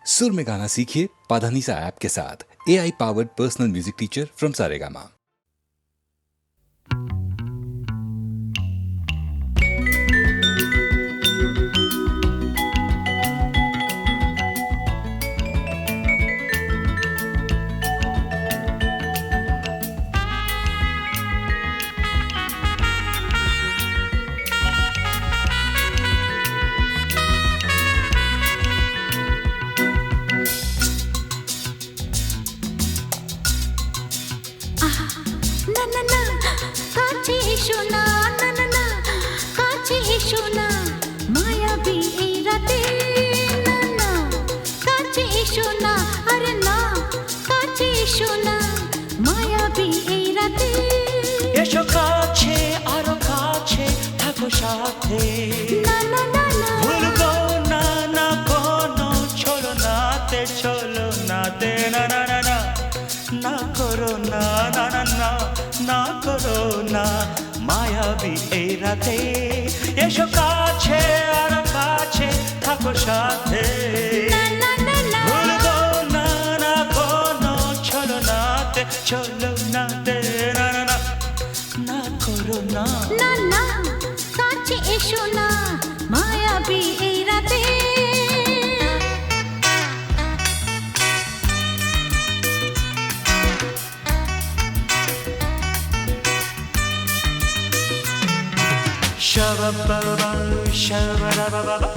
सुर में गाना सीखिए पाधानीसा ऐप के साथ। AI powered personal music teacher from Saregama. এসো কাছে আরো কাছে থাকো সাথে ভুলবো না না কোনো চলো নাতে না না না না না করো না না না না না করো না মায়াবী এই রাতে এসো কাছে আরো কাছে থাকো সাথে ভুলবো না না কোনো চলো নাতে না না না না করো না না না কাছে এসো না মায়াবী এই রাতে Shabba-ba-ba, shabba-da-ba-ba-ba.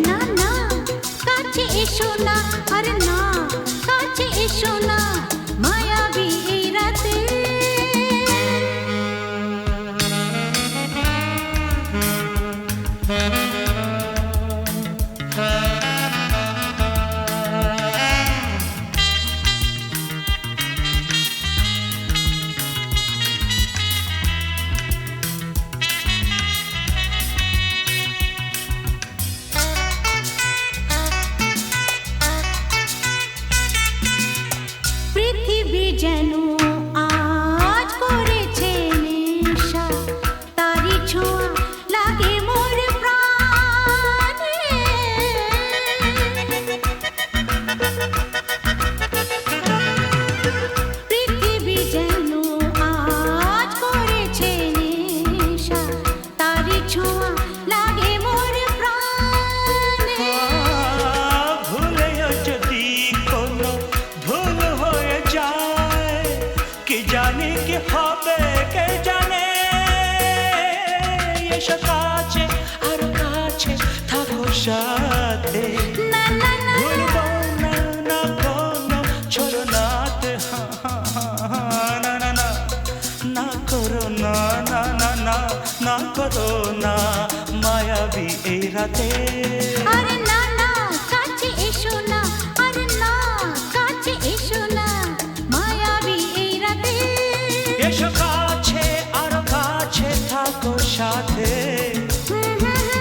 না না কাছে এসো না আরে না কাছে এসো না মায়াবী এই রাতে যেন আজ করেছে নেশা তারি ছোঁয়া লাগে মোর প্রাণে পৃথিবী যেন আজ করেছে নেশা তারি ছোঁয়া লাগে মোর প্রাণে ভুলেও যদি কোনো ভুল হয়ে যায় কি জানি কি হবে কে জানে এসো কাছে আরো কাছে থাকো সাথে ভুলবো না না কোনো চলো নাতে না না না না করো না না না না না করো না মায়াবী এই রাতে আরে না না কাছে এসো না আরে না কাছে এসো না মায়াবী এই রাতে এসো কাছে আরো কাছে থাকো সাথে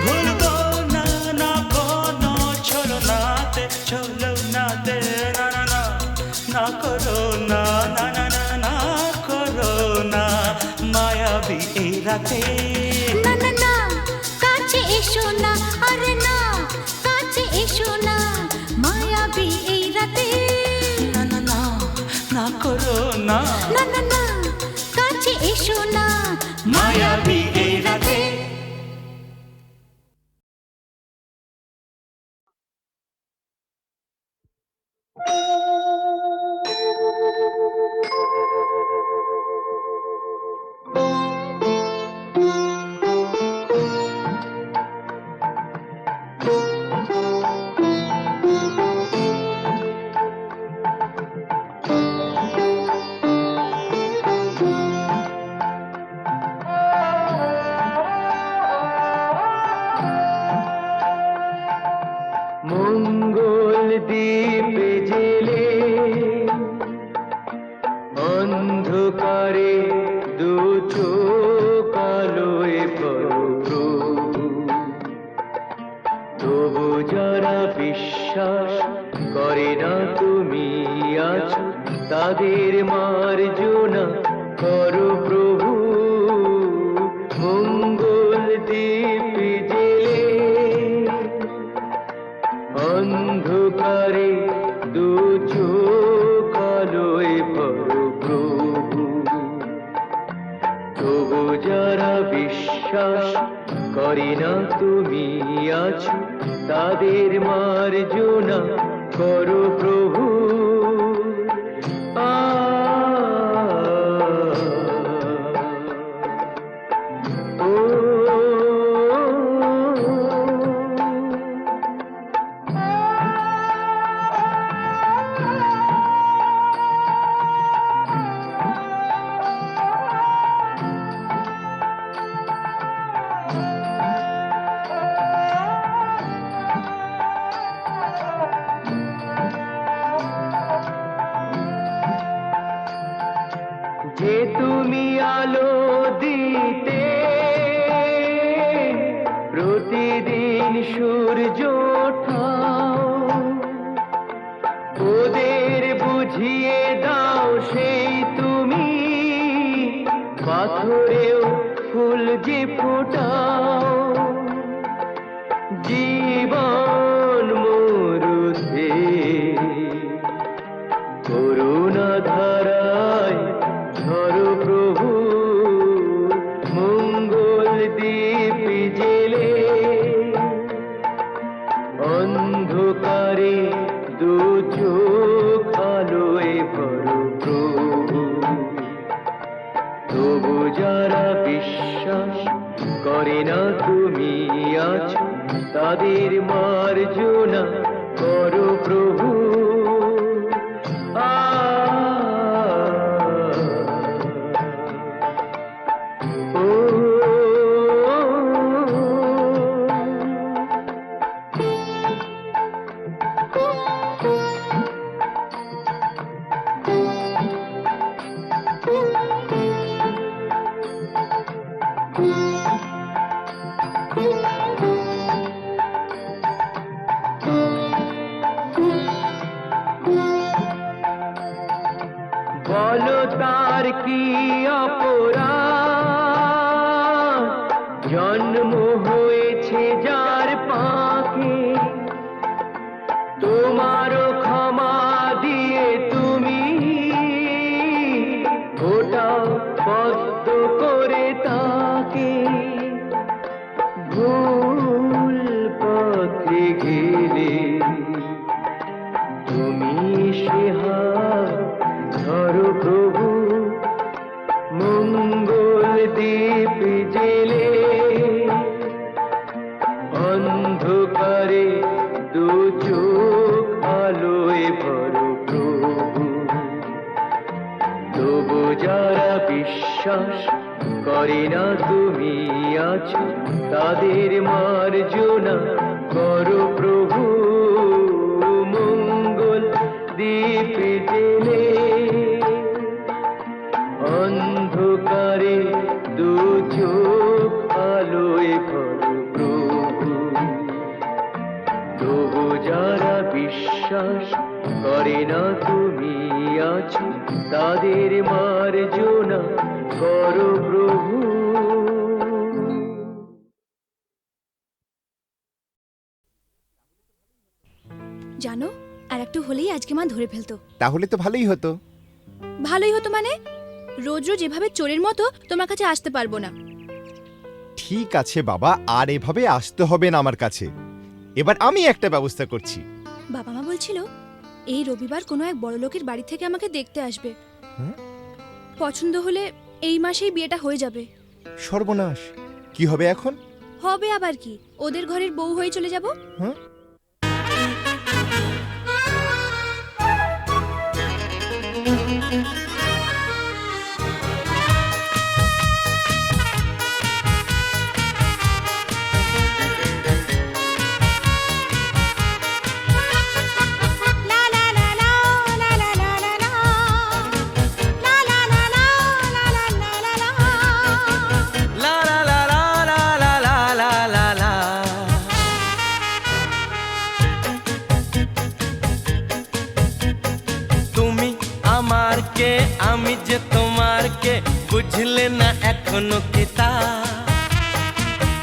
ভুলবো না না কোনো চলো নাতে না না না না করো না না না না না করো না মায়াবী এই রাতে না না না কাছে এসো না আরে না কাছে এসো না মায়াবী এই রাতে না না না করো না না না না কাছে এসো না মায়াবী এই রাতে মঙ্গল দ্বীপে জেলে অন্ধকারে দু চোখ আলোয় প্রভু তবু যারা বিশ্বাস করে না তুমি আছো তাদের মার্জনা করো প্রভু মঙ্গল দ্বীপে জেলে অন্ধকারে দু চোখ আলোয় ভরো প্রভু তবু যারা বিশ্বাস করে না তুমি আছো তাদের মার্জনা করো প্রভু যে তুমি আলো দিতে প্রতিদিন সূর্য ওঠাও ওদের বুঝিয়ে দাও সেই তুমি পাথরেও ফুল যে ফোটাও জীবন মরুতে করুণা ধারায় ধরো প্রভু মঙ্গল দ্বীপ জেলে অন্ধকারে দু চোখ আলোয় ভরো প্রভু তবু যারা বিশ্বাস করে না তুমি আছো তাদের মার্জনা করো প্রভু বলো তার কি অপরাধ জন্ম হয়েছে যার পাখি তোমারও ক্ষমা দিয়ে তুমি ওটাও পদ্ম করে তাকে ভুল পথে গেলে তুমি সে হাত ধরো প্রভু মঙ্গল দ্বীপ জেলে অন্ধকারে দু চোখ আলোয় ভরো প্রভু তবু যারা বিশ্বাস করে না তুমি আছো তাদের মার্জনা করো প্রভু মঙ্গল দ্বীপ জেলে অন্ধকারে দু চোখ আলোয় ভরো প্রভু তবু যারা বিশ্বাস করে না তুমি আছো তাদের মার্জনা করো প্রভু জানো আর একটু হলেই আজকে মা ধরে ফেলতো। তাহলে তো ভালোই হতো। ভালোই হতো মানে, রোজ রোজ এভাবে চোরের মতো তোমার কাছে আসতে পারবো না। ঠিক আছে বাবা, আর এভাবে আসতে হবে না আমার কাছে। এবার আমি একটা ব্যবস্থা করছি। বাবা মা বলছিল এই রবিবার কোনো এক বড় লোকের বাড়ি থেকে আমাকে দেখতে আসবে। হ্যাঁ? পছন্দ হলে এই মাসেই বিয়েটা হয়ে যাবে। সর্বনাশ, কি হবে এখন? হবে আবার কি, ওদের ঘরের বউ হয়ে চলে যাব। হ্যাঁ? লা লা লা লা লা লা লা লা লা লা। তুমি আমার কে, আমি যে তোমার কে, বুঝলে না এখনো কি তা?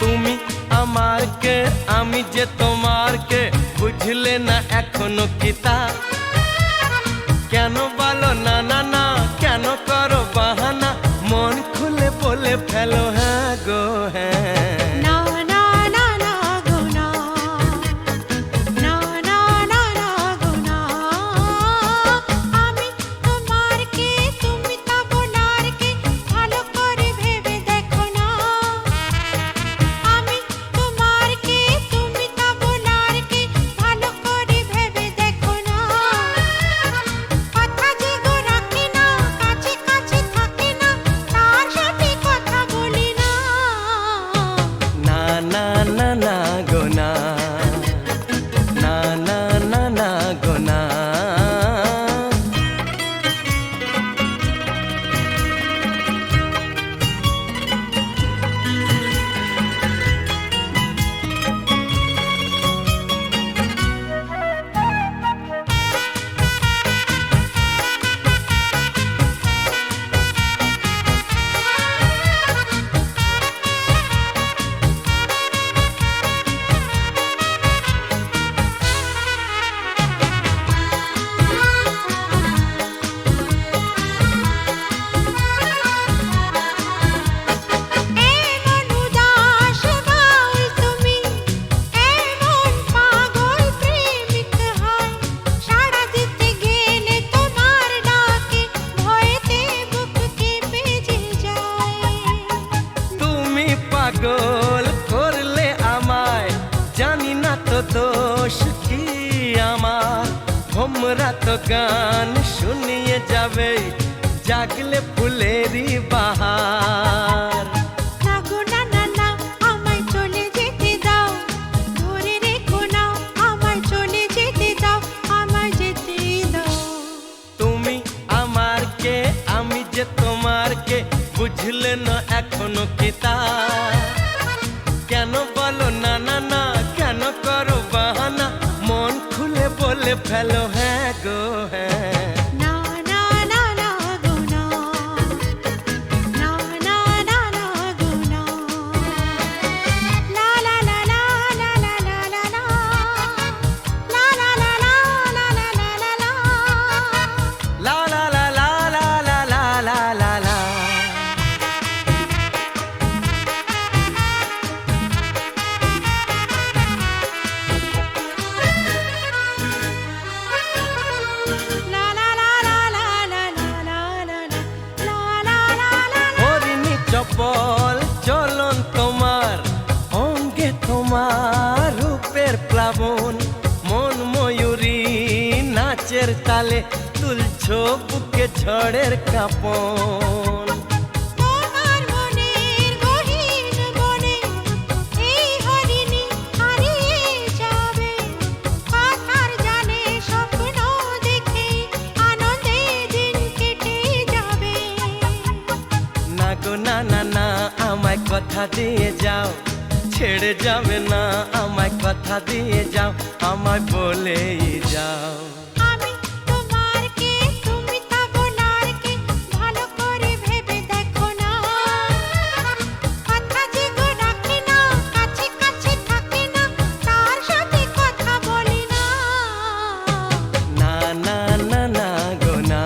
তুমি আমার কে, আমি যে তোমার কে, বুঝলে না এখনো কি তা? কেন বলো না না না, কেন করো বাহানা, মন খুলে বলে ফেলো হ্যাঁ গো হ্যাঁ। না না না না গো না, না না না না গো না, আমি তোমার কে, তুমি তা বোনার কে, ভালো করে ভেবে দেখো না। আমি তোমার কে, তুমি তা বোনার কে, ভালো করে ভেবে দেখো না। কথা যে গো রাখে না, কাছে কাছে থাকে না, তার সাথে কথা বলি না। না না না না গো না, না না না না গো না। এমন উদাস বাউল তুমি, এমন পাগল প্রেমিক হয়, সাড়া দিতে গেলে তোমার ডাকে, ভয়েতে বুক কেঁপে যে যায়। তুমি পাগল করলে আমায়, জানি না তো দোষ কি আমার। ভোমরা তো গান শুনিয়ে যাবে, জাগলে ফুলেরই বাহার। না গো না না না, আমায় চলে যেতে দাও, ধরে রেখো না, আমায় চলে যেতে দাও, আমায় যেতে দাও। তুমি আমার কে, আমি যে তোমার কে, বুঝলে না এখনো কি তা? কেন বলো না না না, কেন করো বাহানা, মন খুলে বলে ফেলো হ্যাঁ গো হ্যাঁ। না না না না গো না, না না না না গো না। লা লা লা লা লা লা লা লা লা, লা লা লা লা লা লা লা লা লা। লা লা লা লা লা লা লা লা লা লা। লা লা লা লা লা লা লা লা লা লা, লা লা লা লা লা। হরিণী চপল চলন তোমার, অঙ্গে তোমার রূপের প্লাবন, মন ময়ূরী নাচের তালে, তুলছো বুকে ঝড়ের কাঁপন। তোমার মনের গহীন বনে এই হরিণী হারিয়ে যাবে, কথার জানে স্বপ্ন দেখে আনন্দে দিন কেটে যাবে। না গো না না না, আমায় কথা দিয়ে যাও, ছেড়ে যাবে না, আমায় কথা দিয়ে যাও, আমায় বলেই যাও। আমি তোমার কে, তুমি তা বোনার কে, ভালো করে ভেবে দেখো না। কথা যে গো রাখে না, কাছে কাছে থাকে না, তার সাথে কথা বলি না। না না না না গো না,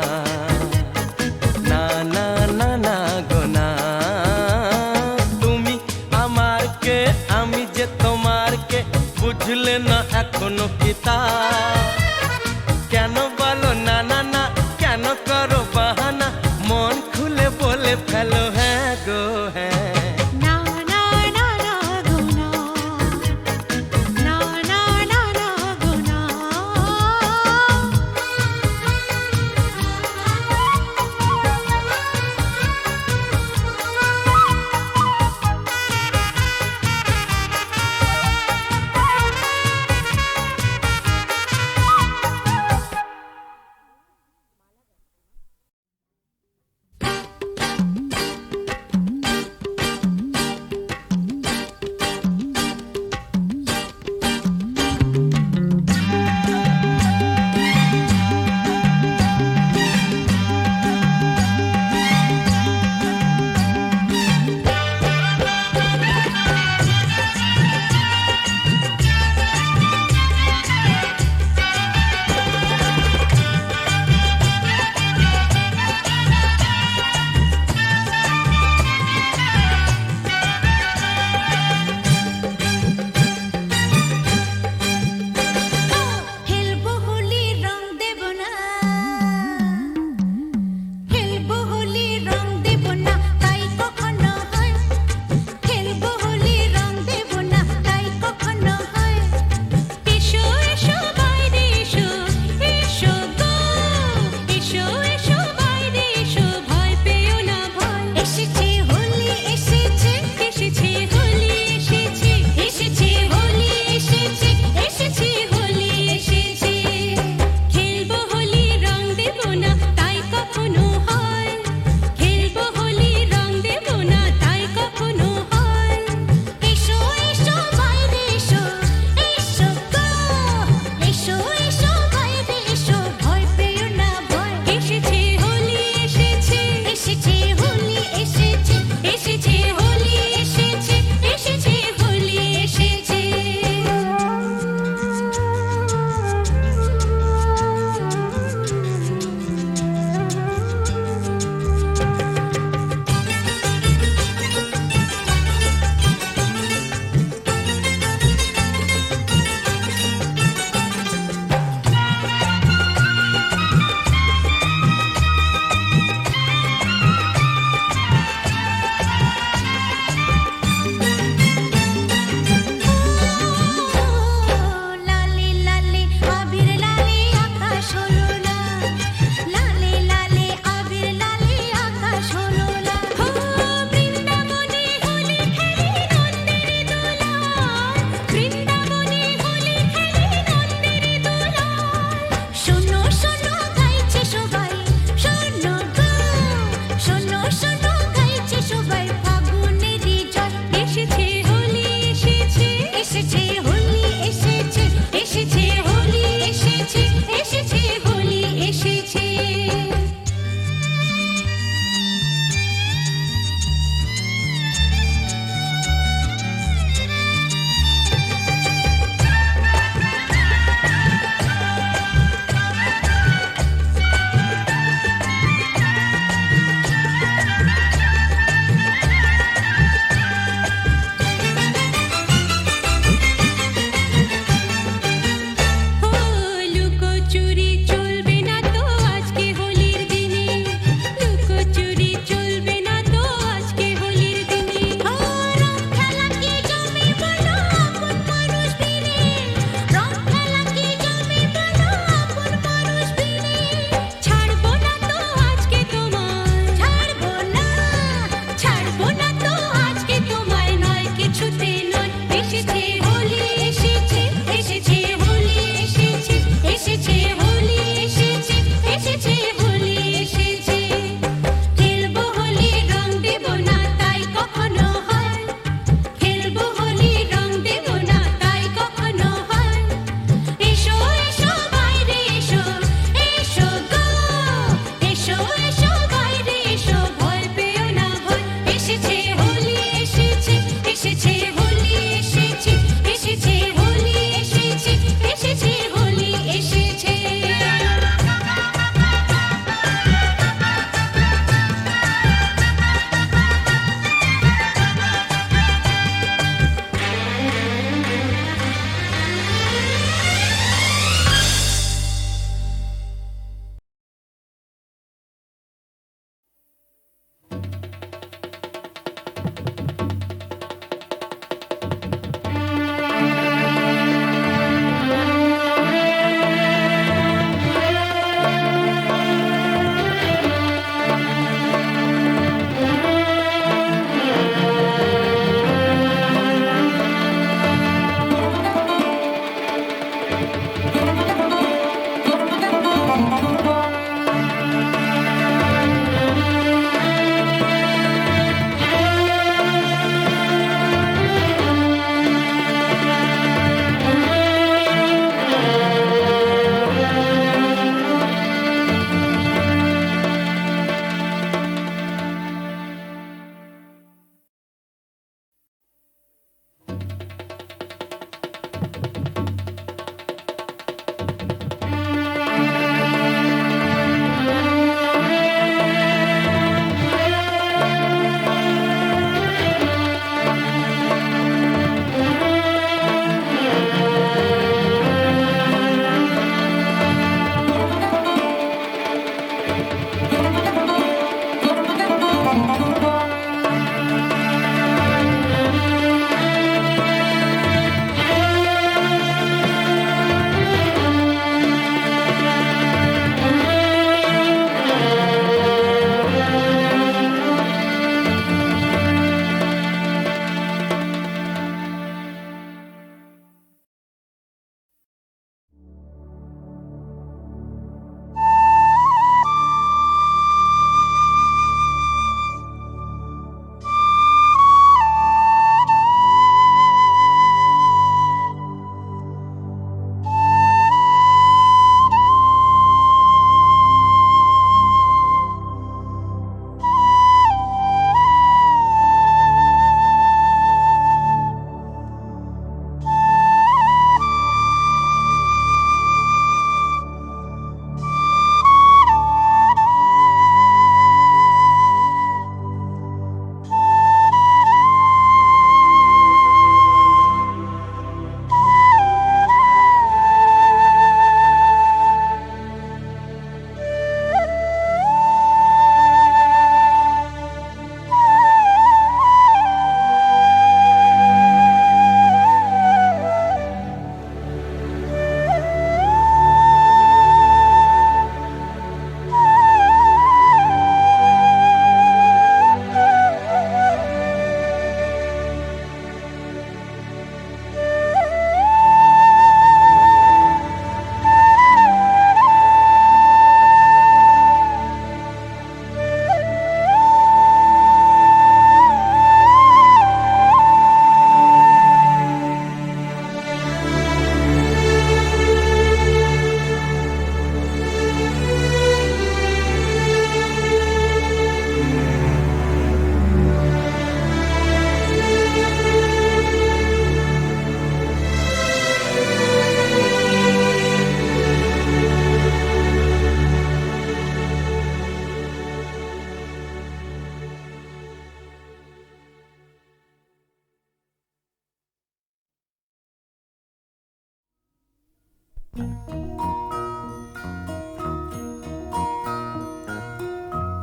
এসো এসো বাইরে এসো ভয় পেও না ভয় এসেছে হোলি এসেছে এসেছে হোলি এসেছে এসেছে হোলি এসেছে এসেছে হোলি এসেছে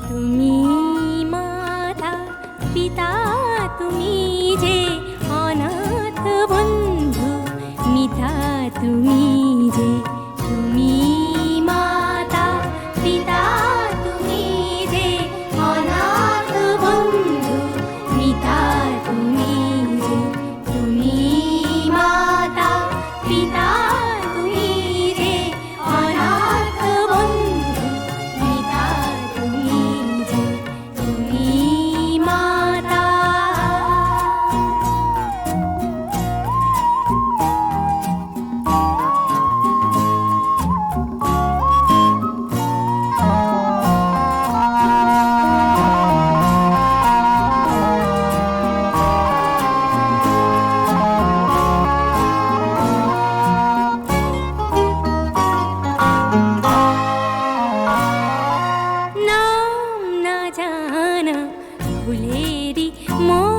তুমি মাতা পিতা তুমি যে অনাথ বন্ধু মিতা তুমি যে তুমি মাতা পিতা তুমি যে অনাথ বন্ধু মিতা তুমি যে তুমি মাতা পিতা তুমি যে অনাথ বন্ধু মিতা তুমি যে তুমি মাতা না ফুলেরই মন